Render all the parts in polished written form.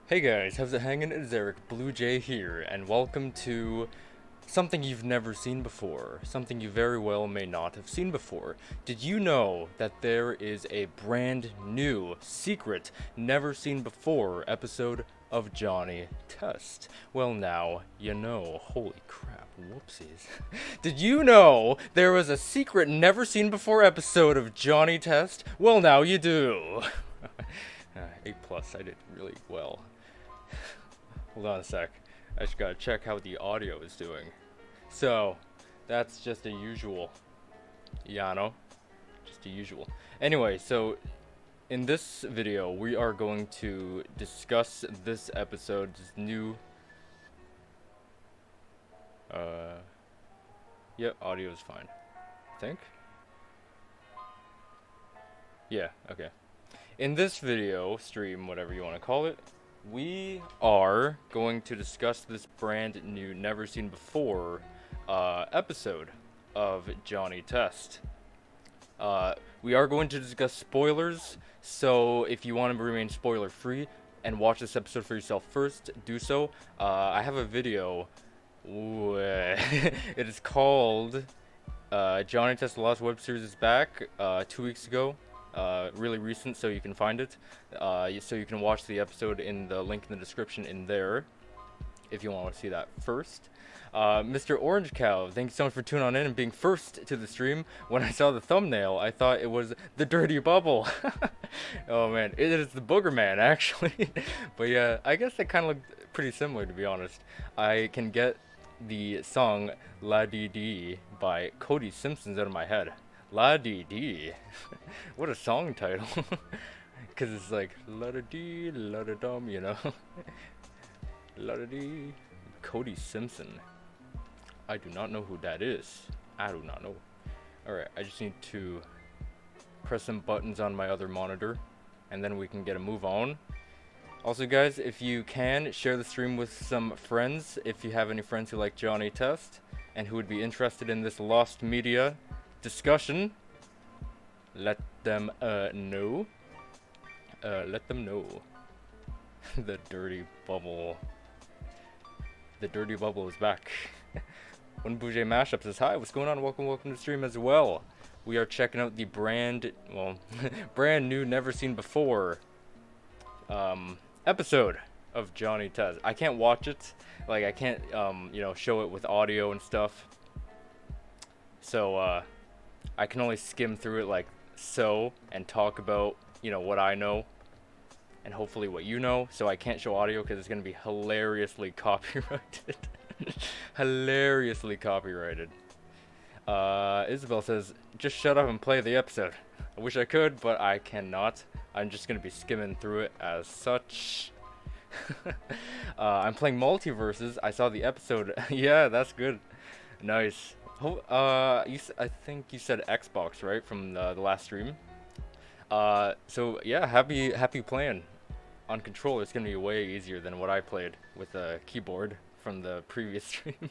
Hey guys, how's it hanging? It's Eric Blue Jay here, and welcome to something you've never seen before. Something you very well may not have seen before. Did you know that there is a brand new, secret, never seen before episode of Johnny Test? Well, now you know. Holy crap, whoopsies. Did you know there was a secret, never seen before episode of Johnny Test? Well, now you do. A plus, I did really well. Hold on a sec. I just gotta check how the audio is doing. So, that's just a usual. Yeah, no? Just a usual. Anyway, so in this video, we are going to discuss this episode's new. Yeah, audio is fine. I think? Yeah, okay. In this video, stream, whatever you want to call it, we are going to discuss this brand new, never seen before episode of Johnny Test. We are going to discuss spoilers, so if you want to remain spoiler free and watch this episode for yourself first, do so. I have a video. It is called Johnny Test: The Lost Web Series is back 2 weeks ago. Really recent, so you can find it. So you can watch the episode in the link in the description in there, if you want to see that first. Mr. Orange Cow, thank you so much for tuning on in and being first to the stream. When I saw the thumbnail, I thought it was the Dirty Bubble. Oh man, it is the Boogerman actually. But yeah, I guess they kind of look pretty similar, to be honest. I can get the song La Dee Dee by Cody Simpsons out of my head. La Dee Dee. What a song title. Because it's like La Dee Dee, La Dee Dum, you know? La Dee Dee. Cody Simpson. I do not know who that is. I do not know. Alright, I just need to press some buttons on my other monitor, and then we can get a move on. Also, guys, if you can, share the stream with some friends. If you have any friends who like Johnny Test and who would be interested in this lost media discussion, let them know. Let them know. The Dirty Bubble. The Dirty Bubble is back. One Bouger Mashup says, hi, what's going on? Welcome to the stream as well. We are checking out the brand new, never seen before episode of Johnny Test. I can't watch it. Like, I can't, show it with audio and stuff. So, I can only skim through it like so and talk about, what I know and hopefully what you know. So I can't show audio because it's going to be hilariously copyrighted. Hilariously copyrighted. Isabel says, just shut up and play the episode. I wish I could, but I cannot. I'm just going to be skimming through it as such. I'm playing Multiverses. I saw the episode. Yeah, that's good. Nice. I think you said Xbox, right, from the last stream. So yeah, happy playing on controller. It's gonna be way easier than what I played with a keyboard from the previous stream.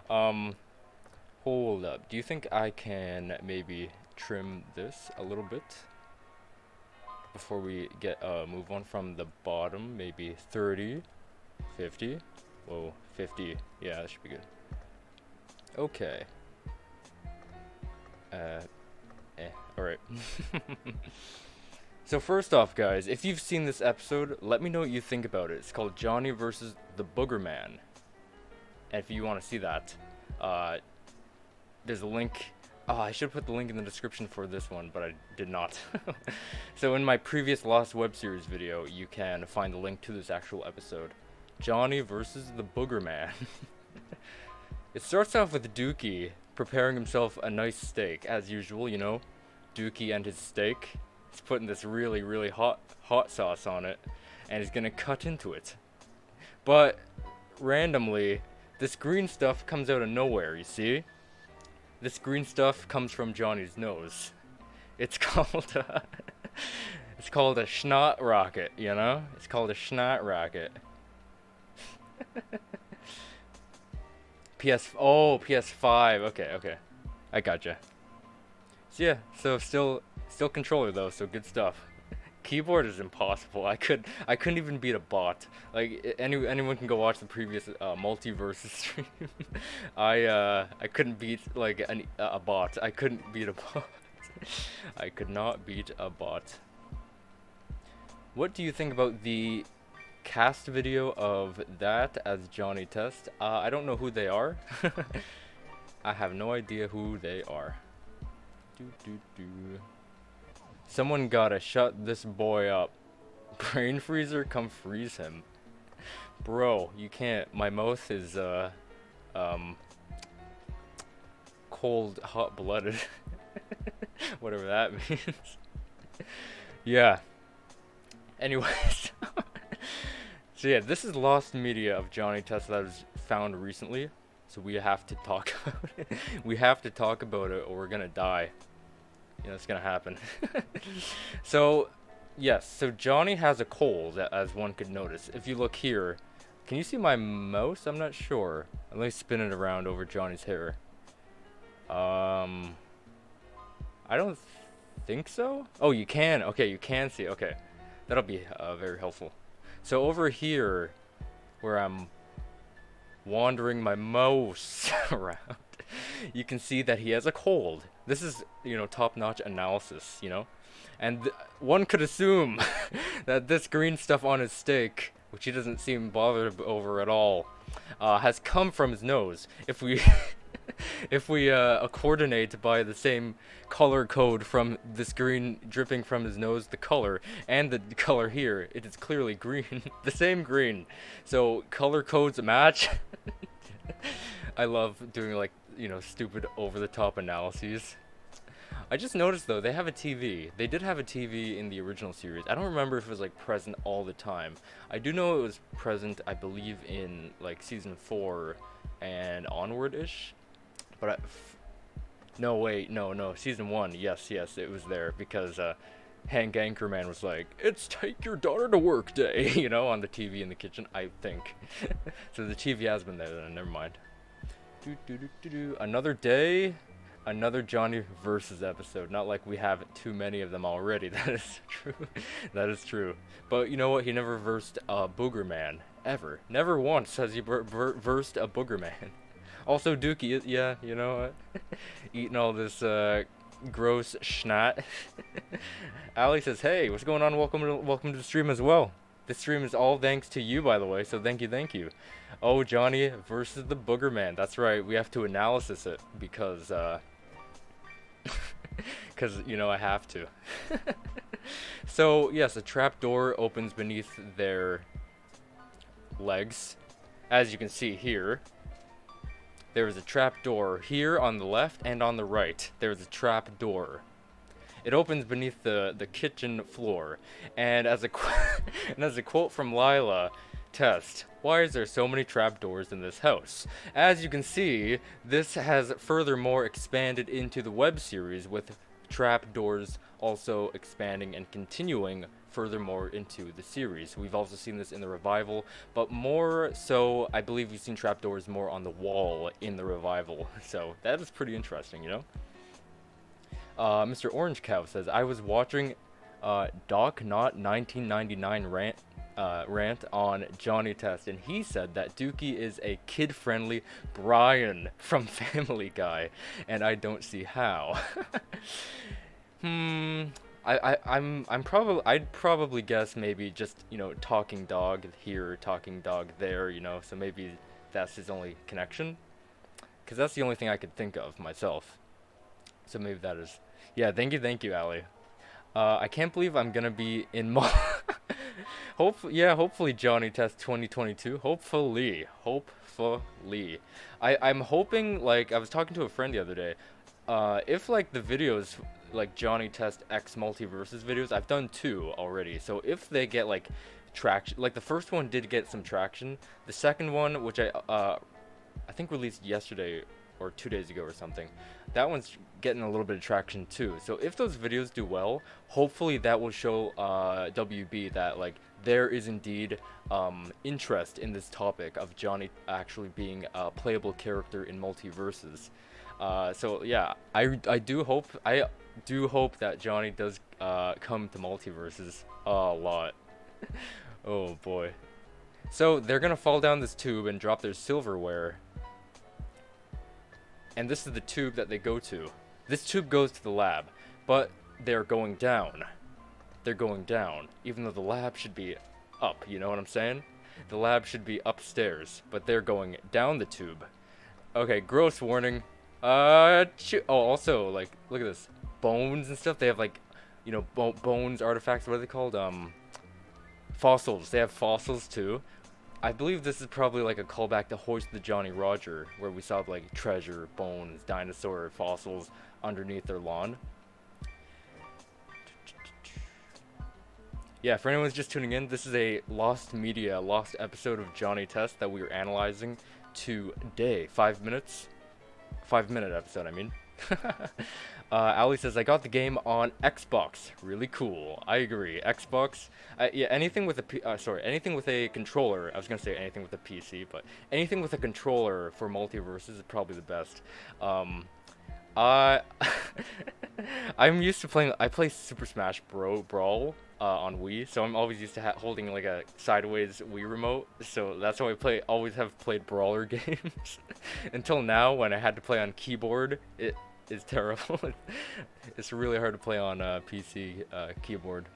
Hold up. Do you think I can maybe trim this a little bit before we get move on from the bottom? Maybe 30, 50. Whoa, 50. Yeah, that should be good. Okay. Alright. So first off, guys, if you've seen this episode, let me know what you think about it. It's called Johnny versus the Boogerman. And if you want to see that, there's a link. Oh, I should put the link in the description for this one, but I did not. So in my previous Lost Web Series video, you can find the link to this actual episode. Johnny versus the Boogerman. It starts off with Dookie preparing himself a nice steak, as usual, Dookie and his steak. He's putting this really hot sauce on it, and he's gonna cut into it. But randomly, this green stuff comes out of nowhere, you see? This green stuff comes from Johnny's nose. It's called it's called a schnot rocket, It's called a schnot rocket. PS5. Okay. I gotcha. So yeah, so still controller though, so good stuff. Keyboard is impossible. I couldn't even beat a bot. Like anyone can go watch the previous Multiverses stream. I couldn't beat like a bot. I couldn't beat a bot. I could not beat a bot. What do you think about the cast video of that as Johnny Test? I don't know who they are. I have no idea who they are. Someone gotta shut this boy up. Brain freezer, come freeze him. Bro, you can't. My mouth is cold, hot-blooded. Whatever that means. Yeah. Anyways. So yeah, this is lost media of Johnny Test that was found recently. So we have to talk about it. We have to talk about it or we're gonna die. You know, it's gonna happen. So, yes, so Johnny has a cold, as one could notice. If you look here, can you see my mouse? I'm not sure. Let me spin it around over Johnny's hair. I don't think so. Oh, you can. Okay, you can see. Okay, that'll be very helpful. So over here, where I'm wandering my mouse around, you can see that he has a cold. This is, you know, top-notch analysis, you know? And one could assume that this green stuff on his steak, which he doesn't seem bothered over at all, has come from his nose. If we if we coordinate by the same color code from this green dripping from his nose, the color, and the color here, it is clearly green. The same green. So color codes match. I love doing, like, you know, stupid over-the-top analyses. I just noticed though, they have a TV. They did have a TV in the original series. I don't remember if it was like present all the time. I do know it was present, I believe, in like season 4 and onward-ish. But no, wait, no, season 1, yes, it was there because Hank Anchorman was like, "It's take your daughter to work day," you know, on the TV in the kitchen, I think. So the TV has been there then, never mind. Another day, another Johnny versus episode. Not like we have too many of them already. That is true. That is true. But you know what? He never versed Boogerman ever. Never once has he versed a Boogerman. Also, Dookie, yeah, you know what? Eating all this gross schnat. Ali says, "Hey, what's going on? Welcome to the stream as well. This stream is all thanks to you, by the way. So thank you. Oh, Johnny versus the Boogerman. That's right. We have to analysis it because you know I have to. So yes, a trapdoor opens beneath their legs, as you can see here. There is a trapdoor here on the left and on the right. There's a trapdoor. It opens beneath the kitchen floor, and as a quote from Lila, test, why is there so many trapdoors in this house? As you can see, this has furthermore expanded into the web series, with trapdoors also expanding and continuing furthermore into the series. We've also seen this in the revival, but more so, I believe we've seen trapdoors more on the wall in the revival. So that is pretty interesting, you know? Mr. Orange Cow says, I was watching Doc Not 1999 rant on Johnny Test, and he said that Dookie is a kid-friendly Brian from Family Guy, and I don't see how. I'd probably guess maybe just, you know, talking dog here, talking dog there, you know, so maybe that's his only connection, because that's the only thing I could think of myself. So maybe that is, yeah, thank you, Ali. I can't believe I'm gonna be in hopefully Johnny Test 2022. Hopefully. I'm hoping, like, I was talking to a friend the other day. If like the videos, like Johnny Test X Multiverses videos, I've done 2 already. So if they get like traction, like the first one did get some traction. The second one, which I think released yesterday or 2 days ago or something, that one's getting a little bit of traction too. So if those videos do well, hopefully that will show WB that like there is indeed interest in this topic of Johnny actually being a playable character in Multiverses. So yeah, I do hope that Johnny does come to Multiverses a lot. Oh boy. So they're gonna fall down this tube and drop their silverware. And this is the tube that they go to. This tube goes to the lab, but they're going down. They're going down, even though the lab should be up, you know what I'm saying? The lab should be upstairs, but they're going down the tube. Okay, gross warning. Oh, also, like, look at this. Bones and stuff, they have, like, you know, bones, artifacts, what are they called? Fossils. They have fossils, too. I believe this is probably like a callback to Hoist the Johnny Roger, where we saw like treasure, bones, dinosaur fossils underneath their lawn. Yeah, for anyone who's just tuning in, this is a lost episode of Johnny Test that we are analyzing today. 5 minutes? 5-minute episode, I mean. Ali says, I got the game on Xbox. Really cool. I agree. Xbox. Yeah, anything with anything with a controller. I was gonna say anything with a PC, but anything with a controller for Multiverses is probably the best. I'm used to playing. I play Super Smash Brawl on Wii, so I'm always used to holding like a sideways Wii remote. So that's how I always have played brawler games until now when I had to play on keyboard. It is terrible. It's really hard to play on PC keyboard.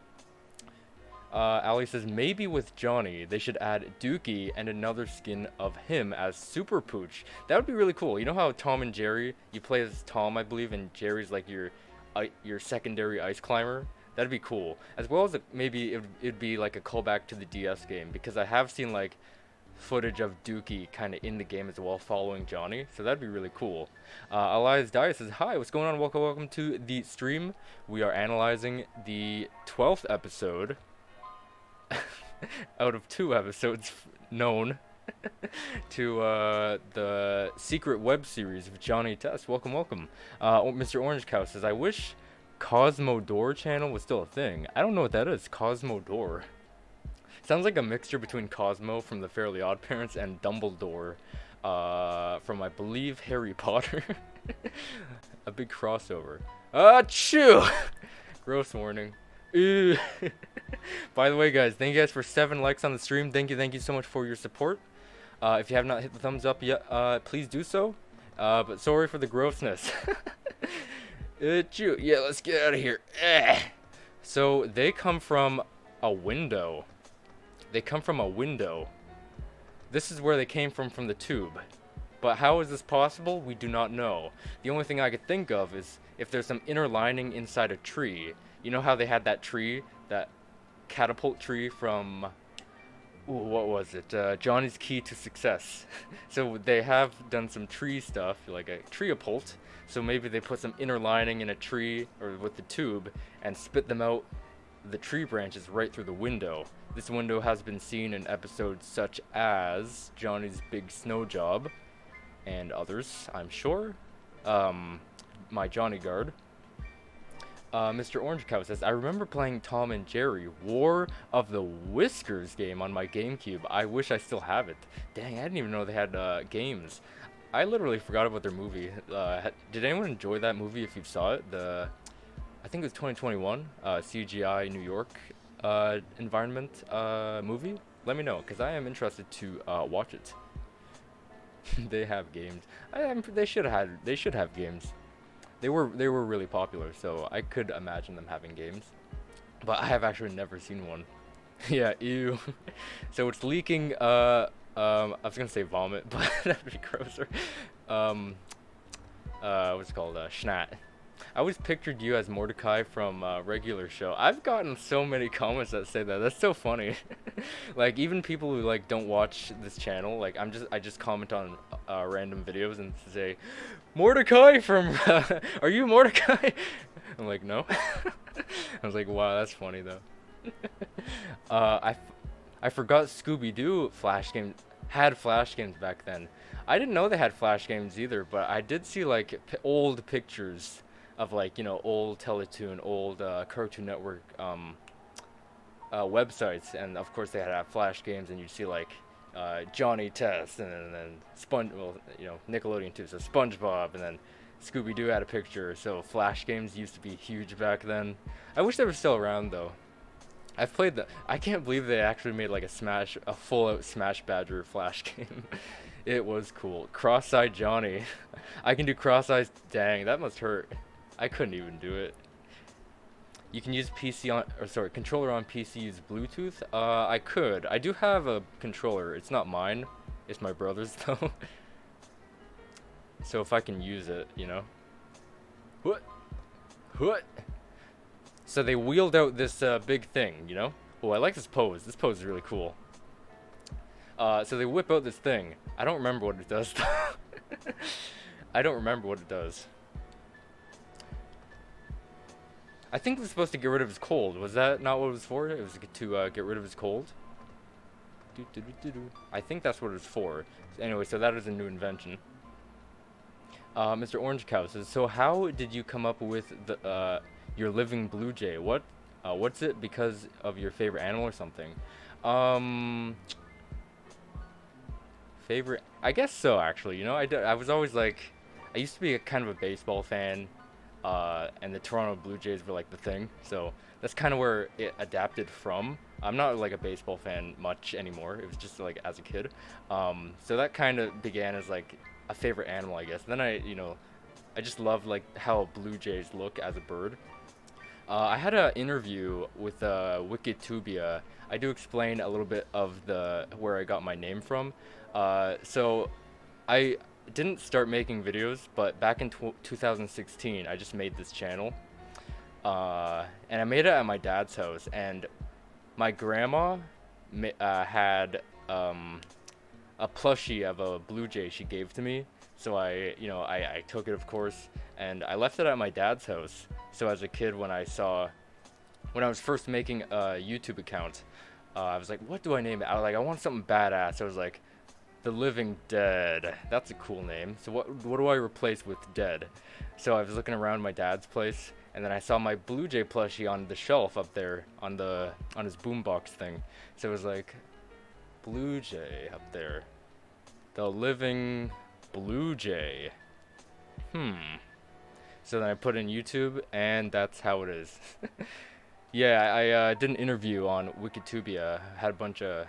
Ali says maybe with Johnny they should add Dookie and another skin of him as Super Pooch. That would be really cool. You know how Tom and Jerry, you play as Tom, I believe, and Jerry's like your secondary ice climber. That'd be cool. As well as maybe it'd be like a callback to the DS game, because I have seen like footage of Dookie kind of in the game as well, following Johnny. So that'd be really cool. Elias Dyer says, hi, what's going on? Welcome to the stream. We are analyzing the 12th episode out of 2 episodes known to the secret web series of Johnny Test. Welcome. Mr. Orange Cow says, I wish Cosmodor channel was still a thing. I don't know what that is. Cosmodor. Sounds like a mixture between Cosmo from the Fairly Odd Parents and Dumbledore from, I believe, Harry Potter. A big crossover. Achoo! Gross warning. Ew. By the way, guys, thank you guys for 7 likes on the stream. Thank you so much for your support. If you have not hit the thumbs up yet, please do so. But sorry for the grossness. Achoo. Yeah, let's get out of here. So they come from a window. This is where they came from the tube. But how is this possible? We do not know. The only thing I could think of is if there's some inner lining inside a tree. You know how they had that tree, that catapult tree from, what was it? Johnny's Key to Success. So they have done some tree stuff, like a treeapult. So maybe they put some inner lining in a tree, or with the tube, and spit them out, the tree branches, right through the window. This window has been seen in episodes such as Johnny's Big Snow Job, and others, I'm sure. My Johnny Guard. Mr. Orange Cow says, I remember playing Tom and Jerry War of the Whiskers game on my GameCube. I wish I still have it. Dang, I didn't even know they had games. I literally forgot about their movie. Did anyone enjoy that movie if you saw it? I think it was 2021 CGI New York environment movie. Let me know, because I am interested to watch it. They have games. They should have games. They were really popular, so I could imagine them having games. But I have actually never seen one. Yeah, ew. So it's leaking, I was gonna say vomit, but that'd be grosser. What's it called? Schnat. I always pictured you as Mordecai from regular show. I've gotten so many comments that say that. That's so funny. Like, even people who like don't watch this channel, like I just comment on random videos and say, Mordecai from are you Mordecai? I'm like, no. I was like, wow, that's funny though. I forgot Scooby-Doo Flash games had Flash games back then. I didn't know they had Flash games either, but I did see like old pictures of, like, you know, old Teletoon, old Cartoon Network websites, and of course they had Flash games, and you'd see like Johnny Test, and then Well, you know, Nickelodeon too, so SpongeBob, and then Scooby-Doo had a picture. So Flash games used to be huge back then. I wish they were still around though. I've played the. I can't believe they actually made like a full-out Smash Badger Flash game. It was cool. Cross-eyed Johnny. I can do cross-eyes. Dang, that must hurt. I couldn't even do it. You can use controller on PC use Bluetooth. I could. I do have a controller. It's not mine. It's my brother's though. So if I can use it, you know. What? So they wheeled out this big thing, you know? Oh, I like this pose. This pose is really cool. So they whip out this thing. I don't remember what it does. I don't remember what it does. I think it was supposed to get rid of his cold. Was that not what it was for? It was to get rid of his cold? I think that's what it was for. Anyway, so that is a new invention. Mr. Orange Cow says, so how did you come up with the your living blue jay? What's it because of your favorite animal or something? Favorite? I guess so, actually. You know, I was always like, I used to be kind of a baseball fan, and the Toronto Blue Jays were like the thing. So that's kind of where it adapted from. I'm not like a baseball fan much anymore. It was just like as a kid. So that kind of began as like a favorite animal, I guess. Then I just love like how blue jays look as a bird. I had an interview with Wikitubia. I do explain a little bit of where I got my name from. So I didn't start making videos, but back in 2016, I just made this channel. And I made it at my dad's house, and my grandma had a plushie of a blue jay she gave to me. So I took it, of course, and I left it at my dad's house. So as a kid, when I was first making a YouTube account, I was like, what do I name it? I want something badass. I was like, The Living Dead. That's a cool name. So what do I replace with dead? So I was looking around my dad's place, and then I saw my blue jay plushie on the shelf up there on his boombox thing. So it was like, blue jay up there. The Living Blue Jay. So then I put in YouTube, and that's how it is. Yeah, I did an interview on Wikitubia. Had a bunch of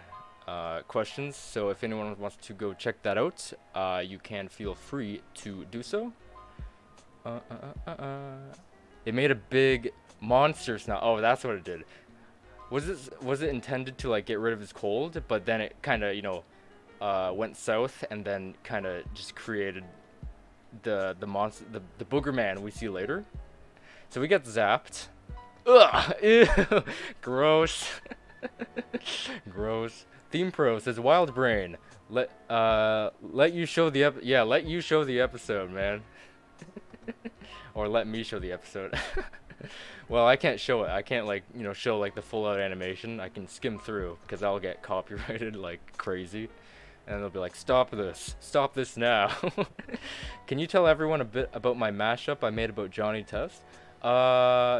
questions, so if anyone wants to go check that out, you can feel free to do so. It made a big monster sound. Oh, that's what it did. Was it intended to like get rid of his cold, but then it kind of went south, and then kind of just created the monster, the Boogerman we see later. So we get zapped. Ugh, ew, gross. Gross. Theme Pro says WildBrain. Let you show the episode, man. Or let me show the episode. Well, I can't show it. I can't show like the full out animation. I can skim through because I'll get copyrighted like crazy. And they'll be like, stop this now. Can you tell everyone a bit about my mashup I made about Johnny Test?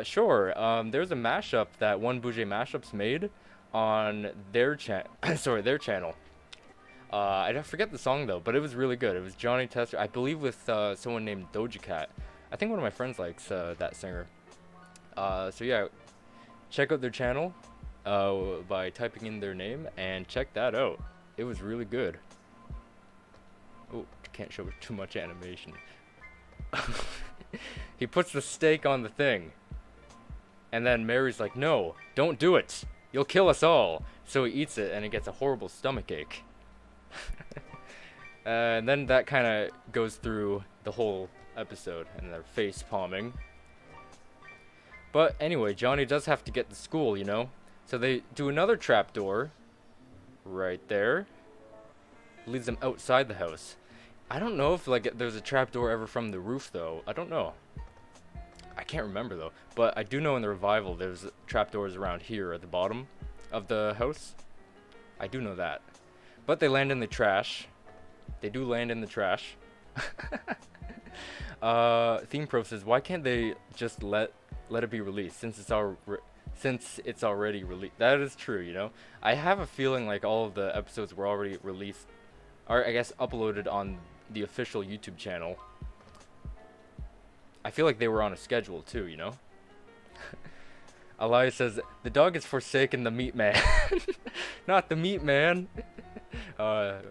Sure. There's a mashup that One Bougie Mashups made on their channel. I forget the song though, but it was really good. It was Johnny Test, I believe, with someone named Doja Cat. I think one of my friends likes that singer. So yeah, check out their channel by typing in their name and check that out. It was really good. Oh, can't show too much animation. He puts the steak on the thing. And then Mary's like, no, don't do it. You'll kill us all. So he eats it, and he gets a horrible stomach ache. And then that kind of goes through the whole episode, and they're face palming. But anyway, Johnny does have to get to school, you know? So they do another trapdoor. Right there. Leads them outside the house. I don't know if like there's a trapdoor ever from the roof though. I don't know. I can't remember though. But I do know in the revival there's trapdoors around here at the bottom of the house. I do know that. But they land in the trash. They do land in the trash. Theme Pro says, why can't they just let it be released since it's already released? That is true, you know. I have a feeling like all of the episodes were already released, or I guess uploaded on the official YouTube channel. I feel like they were on a schedule too, you know? Elias says, the dog has forsaken the meat man. Not the meat man. You know,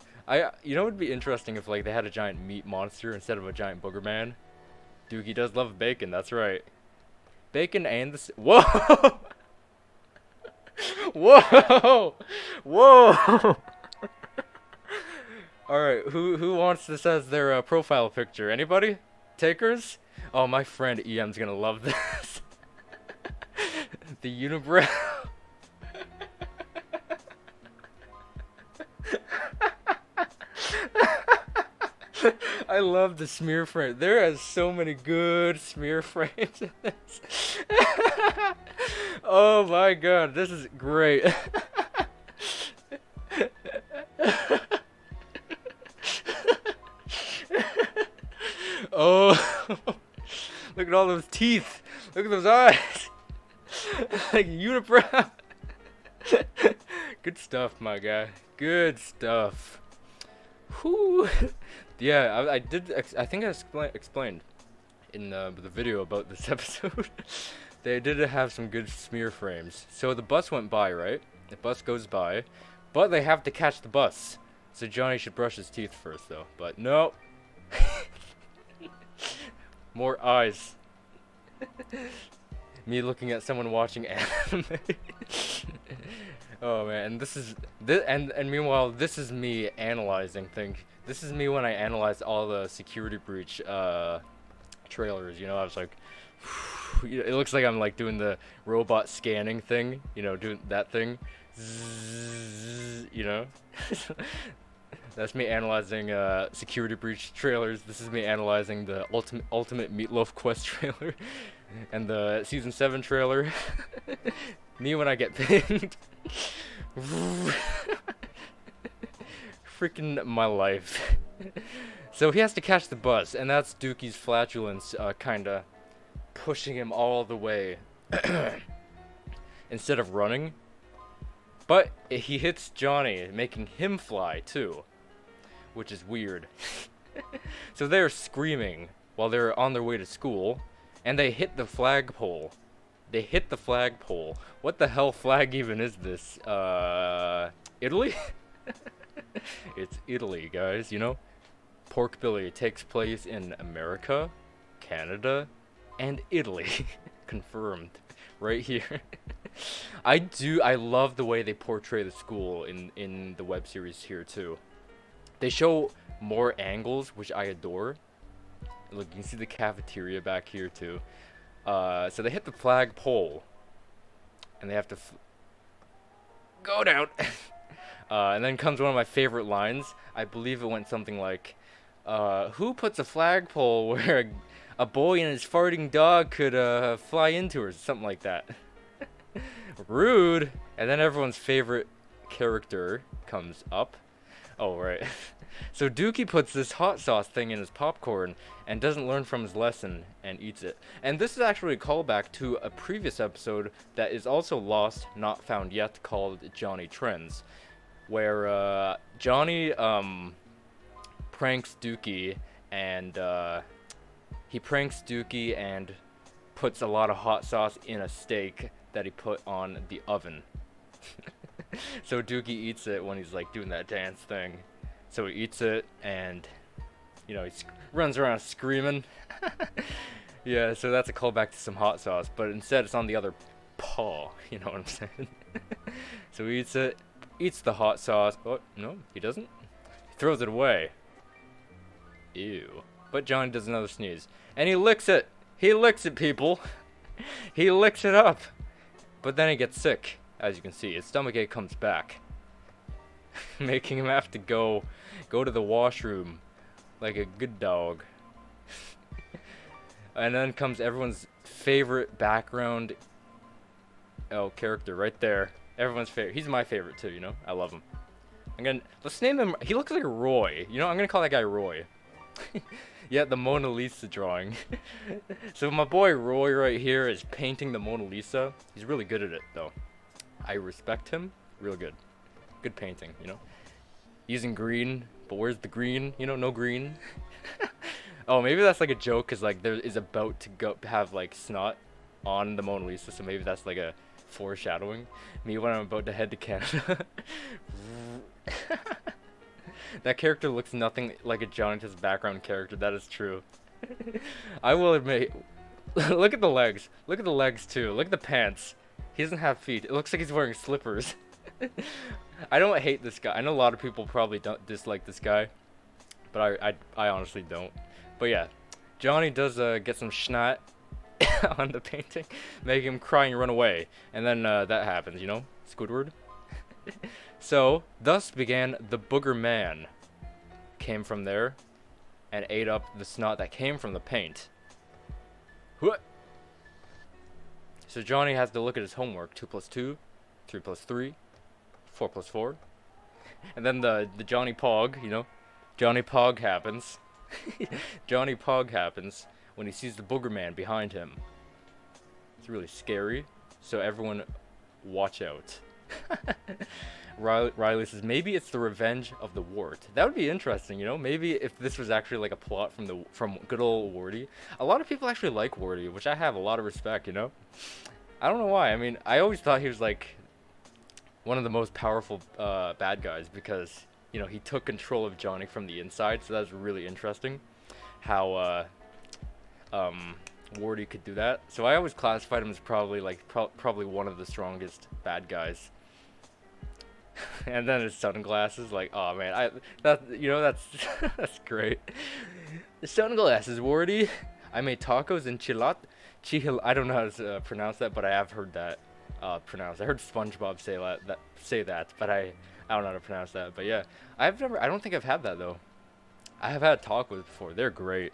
it would be interesting if, like, they had a giant meat monster instead of a giant Boogerman. Dookie does love bacon, that's right. Bacon and the... Whoa! Whoa! Whoa! Alright, who wants this as their profile picture? Anybody? Takers? Oh, my friend EM's gonna love this. The unibrow. I love the smear frame. There are so many good smear frames in this. Oh my god, this is great. Oh, look at all those teeth. Look at those eyes. Like unibrow. Good stuff, my guy. Good stuff. Whew. Yeah, I think I explained in the video about this episode. They did have some good smear frames. So the bus went by, right? The bus goes by, but they have to catch the bus. So Johnny should brush his teeth first, though. But no. More eyes. Me looking at someone watching anime. Oh man, and meanwhile, this is me analyzing things. This is me when I analyzed all the security breach trailers. You know, I was like, it looks like I'm like doing the robot scanning thing. You know, doing that thing. Zzz, you know. That's me analyzing security breach trailers. This is me analyzing the ultimate Meatloaf Quest trailer and the season 7 trailer. Me when I get pinged. Freaking my life. So he has to catch the bus, and that's Dookie's flatulence kinda pushing him all the way instead of running. But he hits Johnny, making him fly too, which is weird. So they're screaming while they're on their way to school, and they hit the flagpole. They hit the flagpole. What the hell flag even is this? Italy? It's Italy, guys, you know? Porkbilly takes place in America, Canada, and Italy. Confirmed. Right here. I love the way they portray the school in the web series here, too. They show more angles, which I adore. Look, you can see the cafeteria back here, too. So they hit the flagpole, and they have to go down. And then comes one of my favorite lines. I believe it went something like, who puts a flagpole where a boy and his farting dog could fly into, or something like that. Rude. And then everyone's favorite character comes up. Oh, right. So Dookie puts this hot sauce thing in his popcorn and doesn't learn from his lesson and eats it. And this is actually a callback to a previous episode that is also lost, not found yet, called Johnny Trends, where Johnny pranks Dookie, and he pranks Dookie and puts a lot of hot sauce in a steak that he put on the oven. So Dookie eats it when he's like doing that dance thing. So he eats it, and you know, he runs around screaming. Yeah, so that's a callback to some hot sauce, but instead it's on the other paw. You know what I'm saying? So he eats it, eats the hot sauce. Oh no, he doesn't. He throws it away. Ew. But Johnny does another sneeze, and he licks it. He licks it, people. He licks it up. But then he gets sick, as you can see. His stomachache comes back, making him have to go to the washroom like a good dog. And then comes everyone's favorite background character right there. Everyone's favorite. He's my favorite too, you know? I love him. Let's name him, he looks like Roy. You know, I'm gonna call that guy Roy. Yeah, the Mona Lisa drawing. So my boy Roy right here is painting the Mona Lisa. He's really good at it, though. I respect him. Real good. Good painting, you know? Using green, but where's the green? You know, no green. Oh, maybe that's like a joke, cause like there is about to go have like snot on the Mona Lisa, so maybe that's like a foreshadowing. Me when I'm about to head to Canada. That character looks nothing like a Johnny Test background character. That is true. I will admit. Look at the legs. Look at the legs too. Look at the pants. He doesn't have feet. It looks like he's wearing slippers. I don't hate this guy. I know a lot of people probably don't dislike this guy, but I honestly don't. But yeah, Johnny does get some schnot on the painting, make him cry and run away, and then that happens, you know, Squidward. So thus began the Boogerman. Came from there, and ate up the snot that came from the paint. What? So Johnny has to look at his homework. 2 + 2, 3 + 3, 4 + 4, and then the Johnny Pog, you know, Johnny Pog happens. Johnny Pog happens when he sees the Boogerman behind him. It's really scary, so everyone watch out. Riley says maybe it's the revenge of the wart. That would be interesting, you know. Maybe if this was actually like a plot from good old Warty. A lot of people actually like Warty, which I have a lot of respect, you know. I don't know why. I mean, I always thought he was like one of the most powerful bad guys because, you know, he took control of Johnny from the inside, so that's really interesting how Warty could do that. So I always classified him as probably like probably one of the strongest bad guys. And then his sunglasses, like, oh man, that's that's great. The sunglasses, Warty. I made tacos and I don't know how to pronounce that, but I have heard that pronounced. I heard SpongeBob say that, but I don't know how to pronounce that. But yeah, I don't think I've had that though. I have had tacos before. They're great.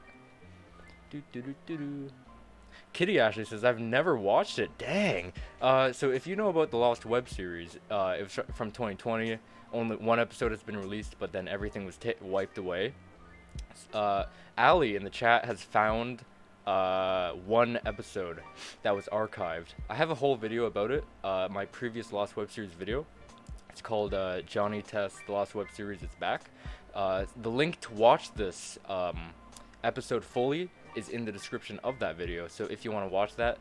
Kitty Ashley says, I've never watched it. Dang. So if you know about the Lost web series, it was from 2020. Only one episode has been released, but then everything was wiped away. Ali in the chat has found one episode that was archived. I have a whole video about it. My previous Lost web series video. It's called Johnny Test the Lost web series is back. The link to watch this episode fully is in the description of that video, so if you want to watch that,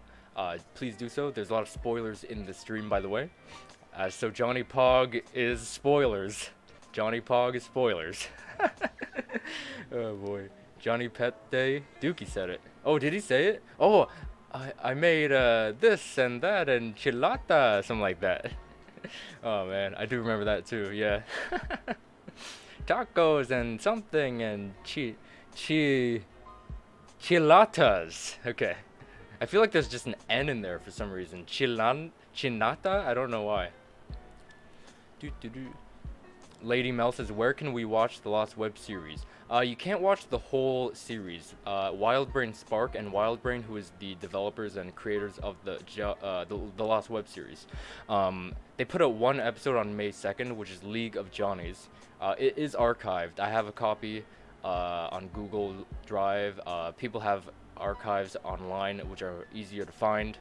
please do so. There's a lot of spoilers in the stream, by the way. So Johnny Pog is spoilers. Johnny Pog is spoilers. Oh boy. Johnny Pet Day. Dookie said it. Oh, did he say it? Oh, I made this and that and chilata, something like that. Oh man, I do remember that too. Yeah. Tacos and something and chilatas. Okay. I feel like there's just an N in there for some reason. Chinata? I don't know why. Lady Mel says, where can we watch the Lost web series? You can't watch the whole series. WildBrain Spark and WildBrain, who is the developers and creators of the Lost web series, they put out one episode on May 2nd, which is League of Johnnies. It is archived. I have a copy on Google Drive. People have archives online which are easier to find.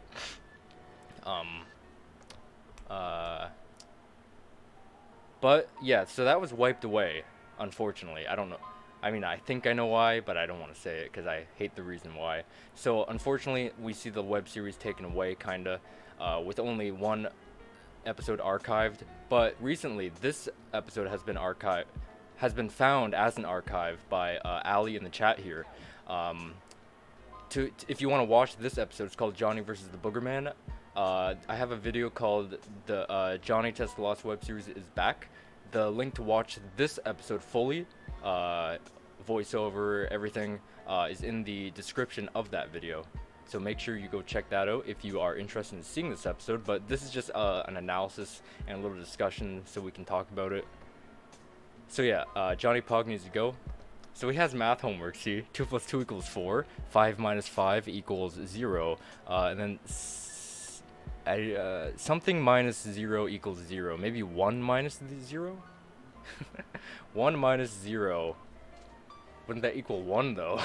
But yeah, so that was wiped away, unfortunately. I don't know. I mean, I think I know why, but I don't want to say it because I hate the reason why. So unfortunately, we see the web series taken away, kinda, with only one episode archived. But recently, this episode has been found as an archive by Ali in the chat here. If you want to watch this episode, it's called Johnny versus the Boogerman. I have a video called the Johnny Test the Lost web series is back. The link to watch this episode fully, voiceover, everything, is in the description of that video. So make sure you go check that out if you are interested in seeing this episode. But this is just an analysis and a little discussion so we can talk about it. So yeah, Johnny Pog needs to go. So he has math homework, see? 2 + 2 = 4. 5 - 5 = 0. And then something minus 0 = 0. Maybe 1 minus 0? 1 - 0. Wouldn't that equal 1 though?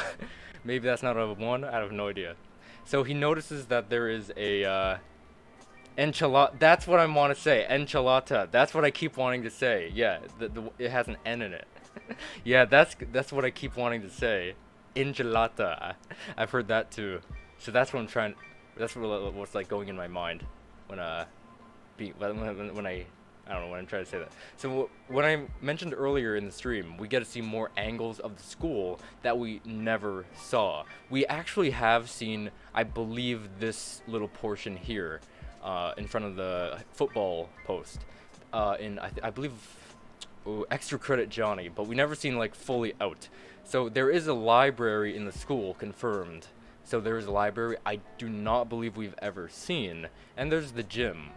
Maybe that's not a 1? I have no idea. So he notices that there is a enchilada. That's what I want to say. Enchilada. That's what I keep wanting to say. Yeah, it has an N in it. Yeah, that's what I keep wanting to say. Ingelata. I've heard that too. So that's what I'm trying. That's what's like going in my mind when when I don't know when I'm trying to say that. So when I mentioned earlier in the stream, we get to see more angles of the school that we never saw. We actually have seen, I believe, this little portion here, in front of the football post, I believe, extra credit Johnny, but we never seen like fully out. So there is a library in the school confirmed. So there is a library I do not believe we've ever seen, and there's the gym.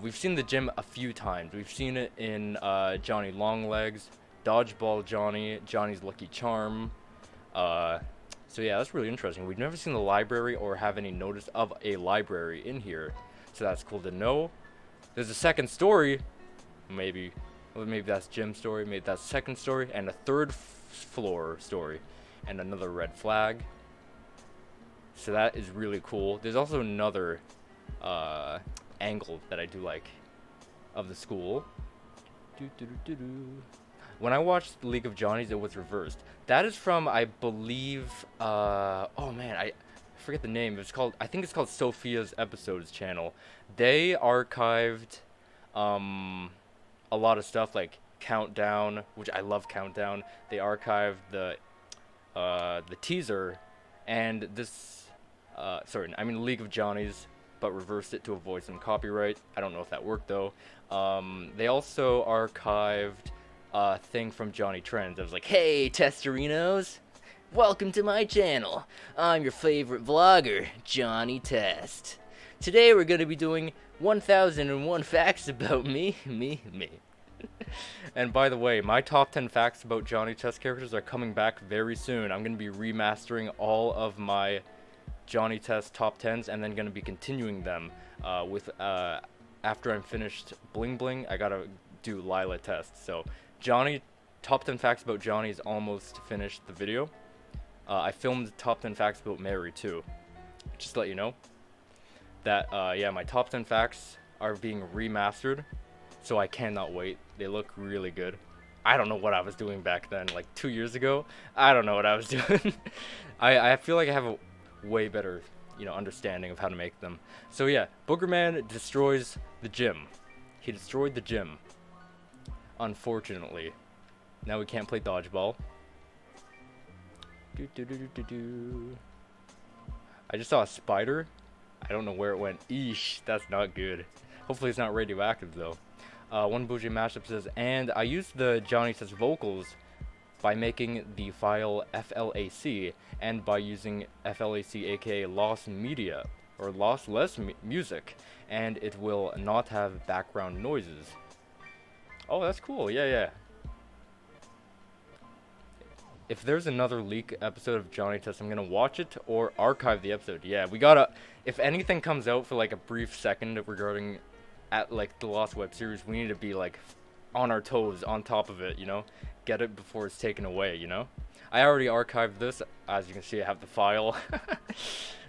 We've seen the gym a few times. We've seen it in Johnny Longlegs, Dodgeball Johnny, Johnny's Lucky Charm. So yeah, that's really interesting. We've never seen the library or have any notice of a library in here. So that's cool to know. There's a second story. Maybe that's gym story. Maybe that's second story. And a third floor story. And another red flag. So that is really cool. There's also another angle that I do like of the school. When I watched League of Johnnies, it was reversed. That is from, I believe, oh man, I forget the name. I think it's called Sophia's Episodes channel. They archived a lot of stuff like Countdown, which I love Countdown. They archived the teaser and this, League of Johnnies, but reversed it to avoid some copyright. I don't know if that worked though. They also archived a thing from Johnny Trends. I was like, hey, Testerinos, welcome to my channel. I'm your favorite vlogger, Johnny Test. Today we're going to be doing 1001 facts about me. And by the way, my top 10 facts about Johnny Test characters are coming back very soon. I'm going to be remastering all of my Johnny Test top 10s and then going to be continuing them after I'm finished Bling Bling. I got to do Lila Test. So Johnny, top 10 facts about Johnny is almost finished the video. I filmed top 10 facts about Mary too. Just to let you know that, yeah, my top 10 facts are being remastered. So I cannot wait. They look really good. I don't know what I was doing back then, like 2 years ago. I don't know what I was doing. I feel like I have a way better, understanding of how to make them. So yeah, Boogerman destroys the gym. He destroyed the gym. Unfortunately. Now we can't play dodgeball. I just saw a spider. I don't know where it went. Eesh, that's not good. Hopefully it's not radioactive though. One Bougie Mashup says, and I used the Johnny Test vocals by making the file FLAC and by using FLAC aka loss media or lossless music, and it will not have background noises. Oh, that's cool. Yeah. If there's another leak episode of Johnny Test, I'm gonna watch it or archive the episode. Yeah, we gotta, if anything comes out for like a brief second regarding at like the Lost web series, we need to be like on our toes, on top of it, get it before it's taken away, I already archived this. As you can see, I have the file.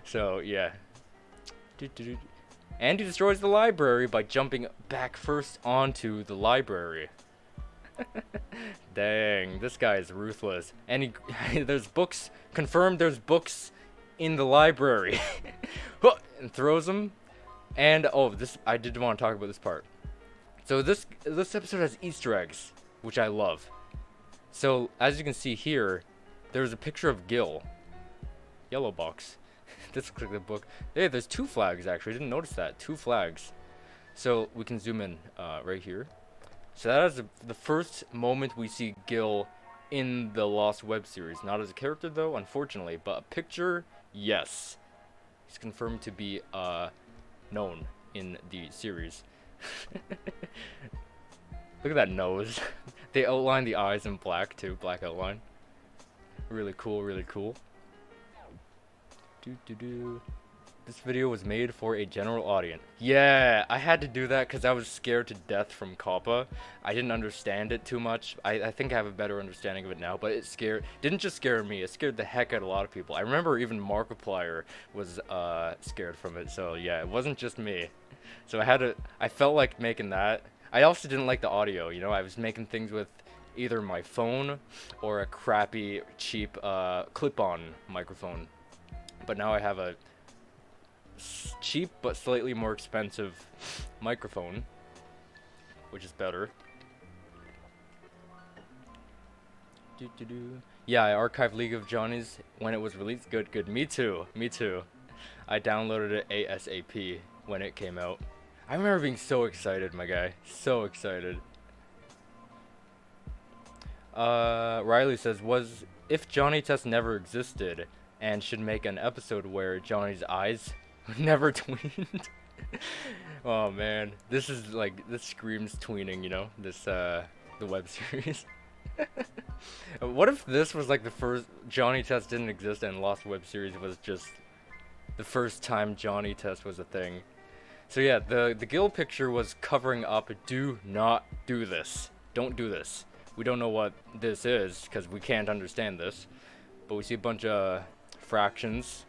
So yeah. And he destroys the library by jumping back first onto the library. Dang, this guy is ruthless. And there's books, confirmed there's books in the library. And throws them. And I did want to talk about this part. So this episode has Easter eggs, which I love. So as you can see here, there's a picture of Gil. Yellow box. This looks like the book. Hey, there's 2 flags actually. I didn't notice that. 2 flags. So we can zoom in right here. So that is the first moment we see Gil in the Lost web series. Not as a character though, unfortunately, but a picture, yes. He's confirmed to be known in the series. Look at that nose. They outline the eyes in black too, black outline. Really cool, really cool. This video was made for a general audience. Yeah, I had to do that because I was scared to death from Kappa. I didn't understand it too much. I think I have a better understanding of it now, but it didn't just scare me, it scared the heck out of a lot of people. I remember even Markiplier was scared from it, so yeah, it wasn't just me. So I felt like making that. I also didn't like the audio, I was making things with either my phone or a crappy, cheap clip-on microphone. But now I have a cheap but slightly more expensive microphone, which is better. Yeah, I archived League of Johnny's when it was released. Good. Me too. I downloaded it ASAP when it came out. I remember being so excited, my guy. So excited. Riley says, if Johnny Test never existed and should make an episode where Johnny's eyes never tweened. Oh man, this screams tweening, you know, the web series. What if this was like the first Johnny Test didn't exist and Lost web series was just the first time Johnny Test was a thing? So yeah, the guild picture was covering up, do not do this. Don't do this. We don't know what this is because we can't understand this. But we see a bunch of fractions,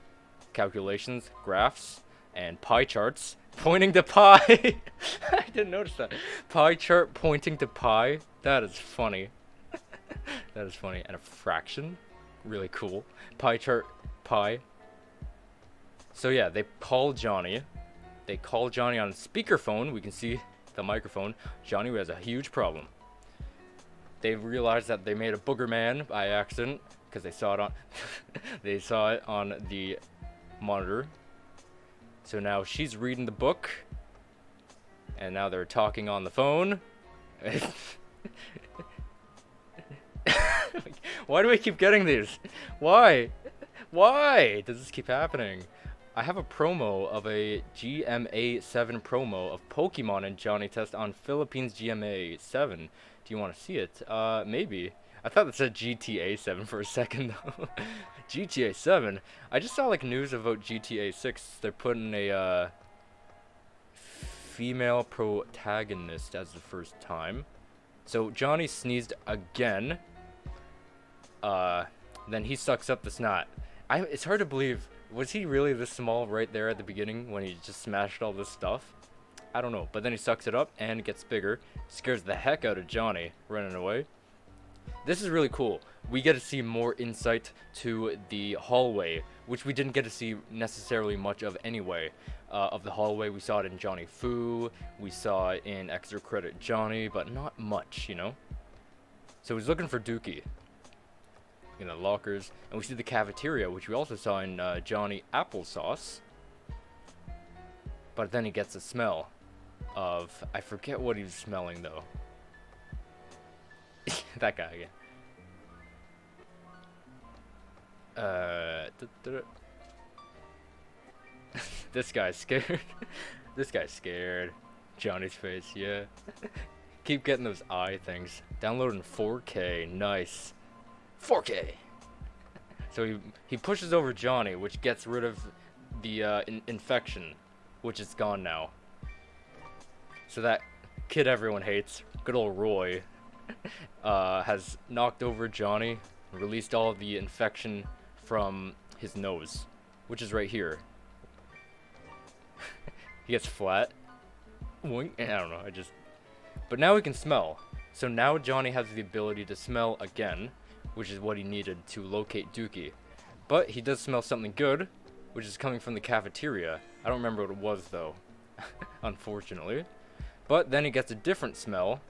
calculations, graphs, and pie charts pointing to pi. I didn't notice that. Pie chart pointing to pi. That is funny. That is funny. And a fraction. Really cool. Pie chart, pi. So yeah, they call Johnny. They call Johnny on speakerphone. We can see the microphone. Johnny has a huge problem. They realized that they made a Boogerman by accident because they saw it on they saw it on the monitor. So now she's reading the book, and now they're talking on the phone. Why do I keep getting these? Why does this keep happening? I have a promo of a GMA7 promo of Pokemon and Johnny Test on Philippines GMA 7. Do you want to see it? Maybe. I thought it said GTA 7 for a second though. GTA 7? I just saw like news about GTA 6. They're putting a female protagonist as the first time. So Johnny sneezed again. Then he sucks up the snot. It's hard to believe. Was he really this small right there at the beginning when he just smashed all this stuff? I don't know. But then he sucks it up and gets bigger. Scares the heck out of Johnny running away. This is really cool. We get to see more insight to the hallway, which we didn't get to see necessarily much of anyway. Of the hallway, we saw it in Johnny Fu. We saw it in Extra Credit Johnny, but not much, you know? So he's looking for Dookie in the lockers, and we see the cafeteria, which we also saw in Johnny Applesauce. But then he gets a smell of, I forget what he's smelling though. That guy again. This guy's scared. This guy's scared. Johnny's face, yeah. Keep getting those eye things. Downloading 4K, nice. 4K. So he pushes over Johnny, which gets rid of the infection, which is gone now. So that kid everyone hates, good old Roy, has knocked over Johnny, released all of the infection from his nose, which is right here. He gets flat. I don't know, but now he can smell. So now Johnny has the ability to smell again, which is what he needed to locate Dookie. But he does smell something good, which is coming from the cafeteria. I don't remember what it was though, unfortunately. But then he gets a different smell,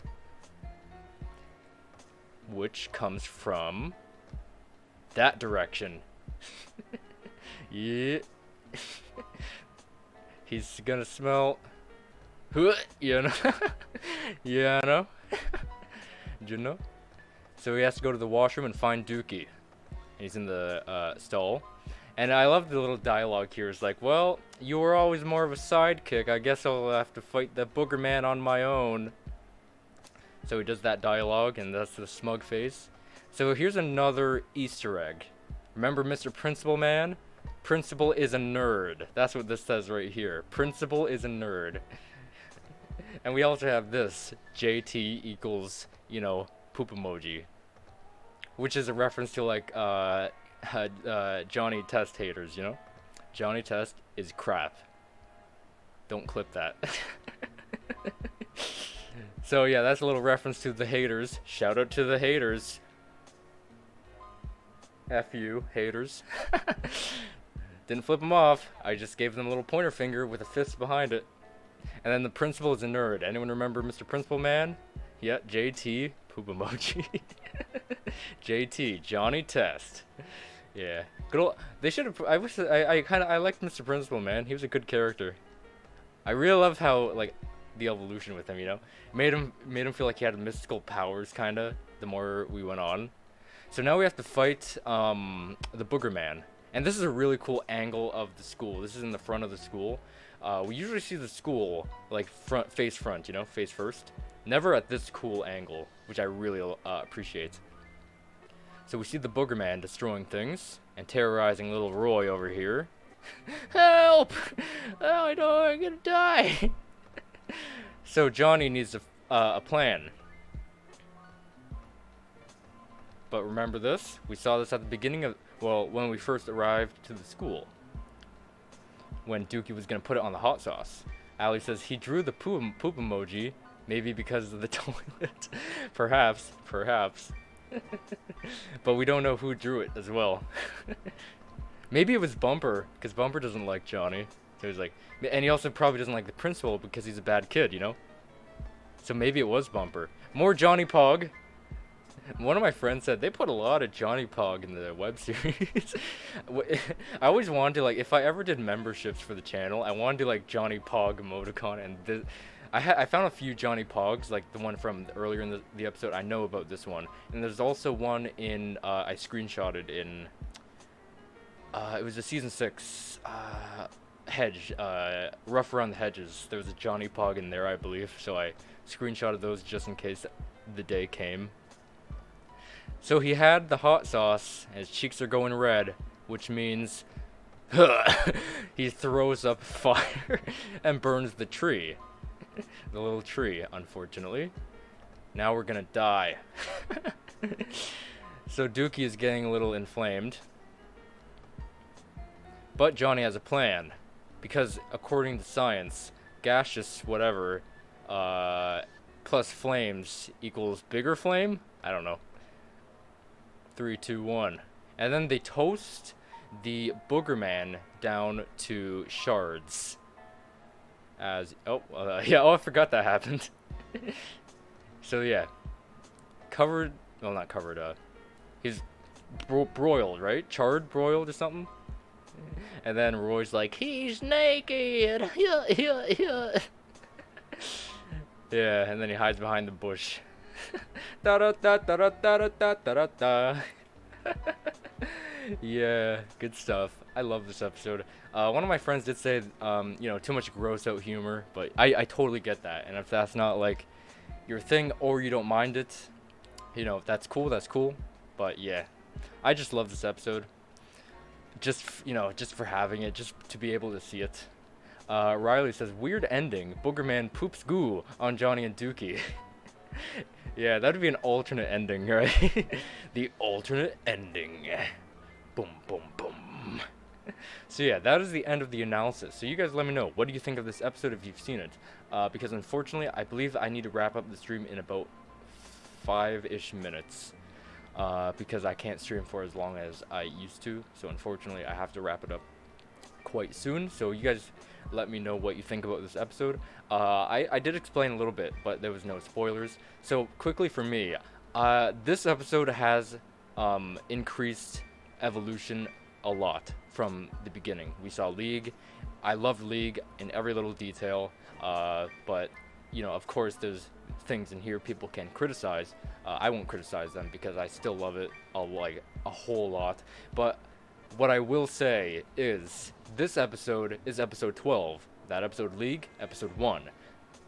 which comes from that direction. Yeah. He's gonna smell, you know. Yeah, I know. You know. So he has to go to the washroom and find Dookie. He's in the stall. And I love the little dialogue here. It's like, well, you were always more of a sidekick. I guess I'll have to fight the Boogerman on my own. So he does that dialogue, and that's the smug face. So here's another Easter egg. Remember Mr. Principal Man? Principal is a nerd. That's what this says right here. Principal is a nerd. And we also have this. JT equals, you know, poop emoji. Which is a reference to, like, Johnny Test haters, you know? Johnny Test is crap. Don't clip that. So yeah, that's a little reference to the haters. Shout out to the haters. F you, haters. Didn't flip them off. I just gave them a little pointer finger with a fist behind it. And then the principal is a nerd. Anyone remember Mr. Principal Man? Yeah, JT, poop emoji. JT, Johnny Test. Yeah, good old. They should have. I wish. I liked Mr. Principal Man. He was a good character. I really love how like the evolution with him. You know, made him feel like he had mystical powers, kinda. The more we went on. So now we have to fight the Boogerman. And this is a really cool angle of the school. This is in the front of the school. We usually see the school like face front, you know, face first. Never at this cool angle, which I really appreciate. So we see the Boogerman destroying things and terrorizing little Roy over here. Help! Oh, I know I'm gonna die. So Johnny needs a plan. But remember this? We saw this at the beginning of, well, when we first arrived to the school. When Dookie was going to put it on the hot sauce. Allie says he drew the poop emoji, maybe because of the toilet. Perhaps. But we don't know who drew it as well. Maybe it was Bumper, because Bumper doesn't like Johnny. So he's like, and he also probably doesn't like the principal because he's a bad kid, you know? So maybe it was Bumper. More Johnny Pog. One of my friends said they put a lot of Johnny Pog in the web series. I always wanted to, like, if I ever did memberships for the channel, I wanted to like Johnny Pog emoticon, and I found a few Johnny Pogs, like the one from earlier in the episode. I know about this one, and there's also one in I screenshotted in it was a season 6 hedge rough around the hedges. There was a Johnny Pog in there, I believe, so I screenshotted those just in case the day came. So he had the hot sauce, and his cheeks are going red, which means he throws up fire and burns the tree. The little tree, unfortunately. Now we're gonna die. So Dookie is getting a little inflamed. But Johnny has a plan. Because according to science, gaseous whatever plus flames equals bigger flame? I don't know. 3, 2, 1. And then they toast the Boogerman down to shards. As I forgot that happened. So yeah, covered. Well, not covered. He's broiled, right? Charred, broiled, or something. And then Roy's like, he's naked. Yeah. Yeah, and then he hides behind the bush. Da da da da da da da da da. Yeah, good stuff. I love this episode. One of my friends did say, too much gross out humor, but I totally get that. And if that's not like your thing or you don't mind it, that's cool. That's cool. But yeah, I just love this episode. Just for having it, just to be able to see it. Riley says, weird ending. Boogerman poops goo on Johnny and Dookie. Yeah, that'd be an alternate ending, right? The alternate ending. Boom, boom, boom. So yeah, that is the end of the analysis. So you guys let me know, what do you think of this episode if you've seen it? Because unfortunately, I believe I need to wrap up the stream in about 5-ish minutes. Because I can't stream for as long as I used to. So unfortunately, I have to wrap it up quite soon. So you guys let me know what you think about this episode. I did explain a little bit, but there was no spoilers. So quickly for me, this episode has increased evolution a lot from the beginning. We saw League. I loved League in every little detail, but of course there's things in here people can criticize. I won't criticize them because I still love it a whole lot. But what I will say is this episode is episode 12. That episode League, episode 1.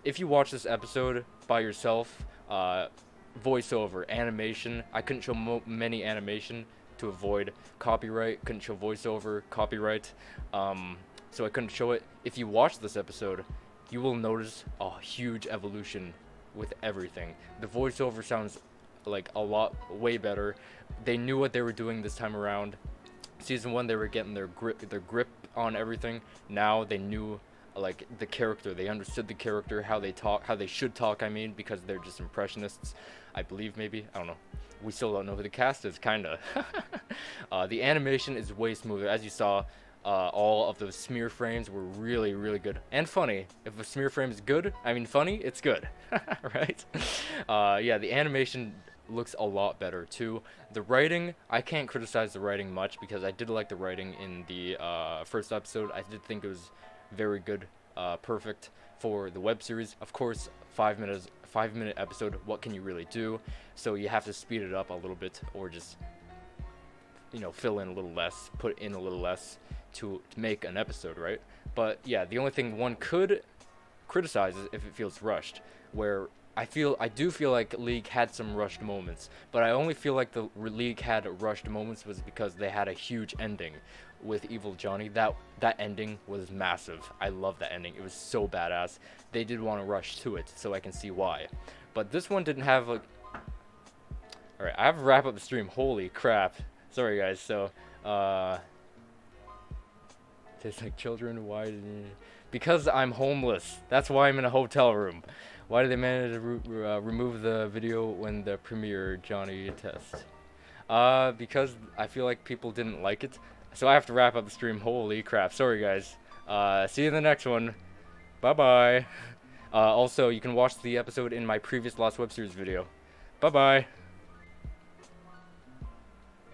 If you watch this episode by yourself, voiceover, animation, I couldn't show many animation to avoid copyright, couldn't show voiceover, copyright, so I couldn't show it. If you watch this episode, you will notice a huge evolution with everything. The voiceover sounds like a lot way better. They knew what they were doing this time around. Season 1 they were getting their grip on everything. Now they knew like the character. They understood the character, how they talk, how they should talk. I mean, because they're just impressionists, I believe. Maybe, I don't know. We still don't know who the cast is, kinda. The animation is way smoother, as you saw. All of those smear frames were really, really good and funny. If a smear frame is good, I mean funny, it's good, right? Yeah, the animation looks a lot better too. The writing, I can't criticize the writing much because I did like the writing in the first episode. I did think it was very good, perfect for the web series. Of course, 5-minute episode. What can you really do? So you have to speed it up a little bit, or just, you know, fill in a little less, put in a little less to make an episode, right? But yeah, the only thing one could criticize is if it feels rushed, where I do feel like League had some rushed moments, but I only feel like the League had rushed moments was because they had a huge ending with Evil Johnny. That ending was massive. I love that ending. It was so badass. They did want to rush to it, so I can see why. But this one didn't have like... Alright, I have to wrap up the stream. Holy crap. Sorry guys, so tastes like children. Why did because I'm homeless. That's why I'm in a hotel room. Why did they manage to remove the video when the premiere Johnny test? Because I feel like people didn't like it. So I have to wrap up the stream. Holy crap. Sorry guys. See you in the next one. Bye bye. Also, you can watch the episode in my previous Lost Web Series video. Bye bye.